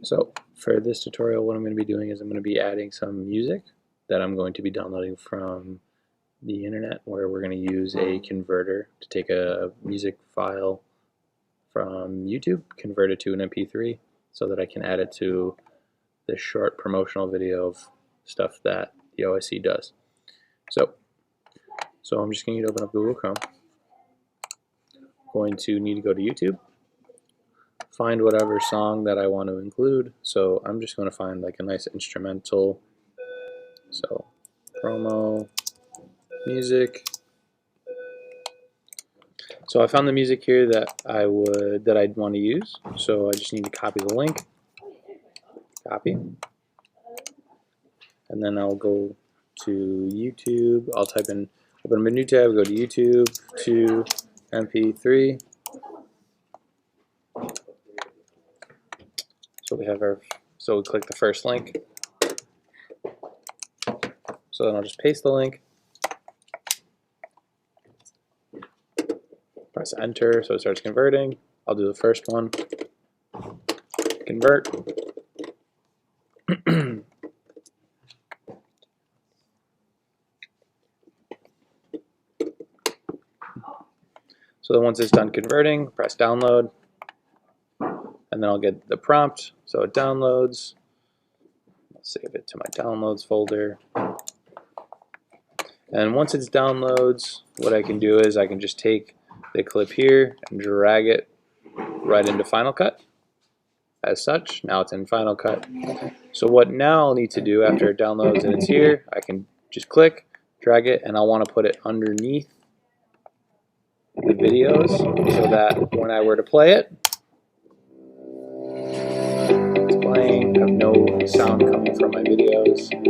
So for this tutorial, what I'm going to be doing is I'm going to be adding some music that I'm going to be downloading from the internet, where we're going to use a converter to take a music file from YouTube, convert it to an MP3 so that I can add it to this short promotional video of stuff that the OSC does. So I'm just going to need to open up Google Chrome. Going to need to go to YouTube, find whatever song that I want to include. So I'm just going to find like a nice instrumental. So promo music. So I found the music here that I'd want to use. So I just need to copy the link. Copy. And then I'll go to YouTube. I'll type in, open a new tab, go to YouTube to MP3. So we click the first link. So then I'll just paste the link. Press enter so it starts converting. I'll do the first one. Convert. So then once it's done converting, press download, and then I'll get the prompt. So it downloads. I'll save it to my downloads folder. And once it downloads, what I can do is I can just take the clip here and drag it right into Final Cut. As such, now it's in Final Cut. So what now I'll need to do after it downloads and it's here, I can just click, drag it, and I want to put it underneath the videos so that when I were to play it, it's playing, I have no sound coming from my videos. And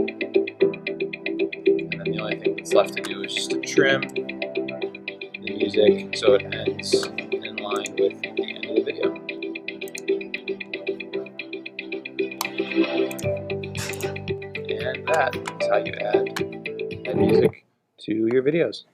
then the only thing that's left to do is just to trim the music so it ends in line with the end of the video. And that is how you add music to your videos.